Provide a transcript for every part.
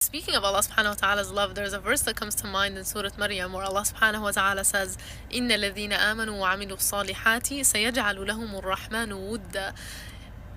Speaking of Allah subhanahu wa ta'ala's love, there's a verse that comes to mind in Surah Maryam where Allah subhanahu wa ta'ala says, إِنَّ الَّذِينَ آمَنُوا وَعَمِلُوا الصَّالِحَاتِ سَيَجْعَلُ لَهُمُ الرَّحْمَنُ وُدًّا.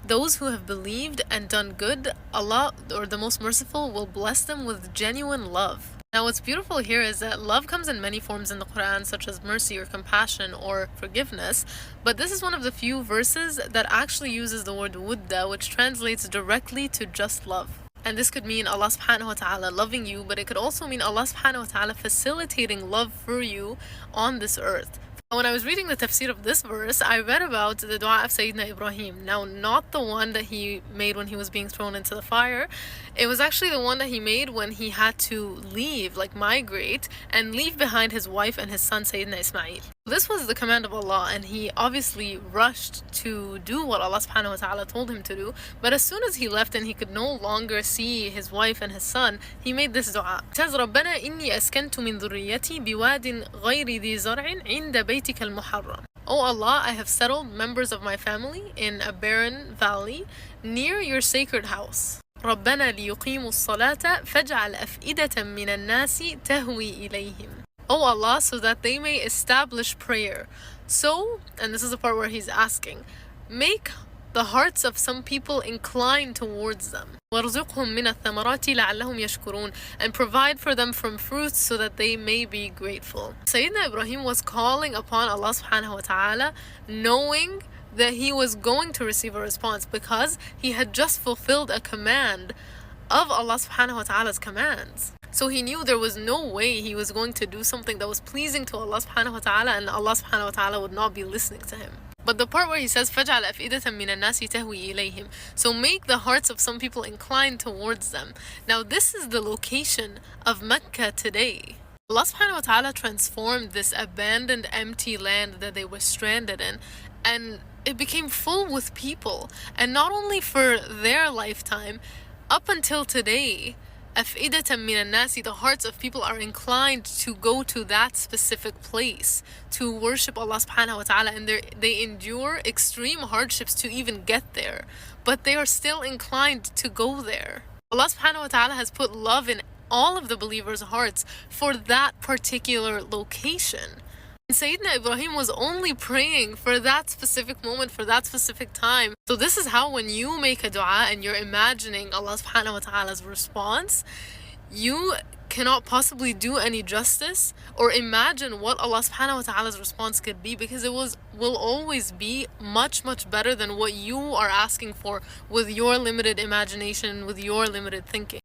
Those who have believed and done good, Allah, or the Most Merciful, will bless them with genuine love. Now what's beautiful here is that love comes in many forms in the Quran, such as mercy or compassion or forgiveness, but this is one of the few verses that actually uses the word wudda, which translates directly to just love. And this could mean Allah subhanahu wa ta'ala loving you, but it could also mean Allah subhanahu wa ta'ala facilitating love for you on this earth. When I was reading the tafsir of this verse, I read about the dua of Sayyidina Ibrahim. Now, not the one that he made when he was being thrown into the fire. It was actually the one that he made when he had to leave, like migrate, and leave behind his wife and his son Sayyidina Ismail. This was the command of Allah, and he obviously rushed to do what Allah subhanahu wa ta'ala told him to do. But as soon as he left and he could no longer see his wife and his son, he made this dua. It says, رَبَّنَا إِنِّي أَسْكَنْتُ مِن ذُرِّيَّتِي بِوَادٍ غَيْرِ ذِي زَرْعٍ عِنْدَ بَيْتِكَ الْمُحَرَّمِ. Oh Allah, I have settled members of my family in a barren valley near your sacred house. رَبَّنَا لِيُقِيمُوا الصَّلَاةَ فَاجْعَلْ أَفْئِدَةً مِّنَ النَّاسِ تَهْوِي إِلَيْهِمْ. Oh Allah, so that they may establish prayer. So, and this is the part where he's asking, make the hearts of some people incline towards them. وَارْزُقْهُم مِّنَ الثَّمَرَاتِ لَعَلَّهُمْ يَشْكُرُونَ. And provide for them from fruits so that they may be grateful. Sayyidina Ibrahim was calling upon Allah subhanahu wa ta'ala, knowing that he was going to receive a response because he had just fulfilled a command of Allah subhanahu wa ta'ala's commands. So he knew there was no way he was going to do something that was pleasing to Allah subhanahu wa ta'ala and Allah subhanahu wa ta'ala would not be listening to him. But the part where he says, فَجْعَلْ أَفْئِدَةً مِّنَ النَّاسِ تَهْوِي إِلَيْهِمْ. So make the hearts of some people inclined towards them. Now this is the location of Mecca today. Allah subhanahu wa ta'ala transformed this abandoned, empty land that they were stranded in, and it became full with people. And not only for their lifetime, up until today, أَفْئِدَةً مِّنَ النَّاسِ, the hearts of people are inclined to go to that specific place to worship Allah subhanahu wa ta'ala, and they endure extreme hardships to even get there, but they are still inclined to go there. Allah subhanahu wa ta'ala has put love in all of the believers' hearts for that particular location. Sayyidina Ibrahim was only praying for that specific moment, for that specific time. So this is how when you make a dua and you're imagining Allah subhanahu wa ta'ala's response, you cannot possibly do any justice or imagine what Allah subhanahu wa ta'ala's response could be, because it will always be much better than what you are asking for with your limited imagination, with your limited thinking.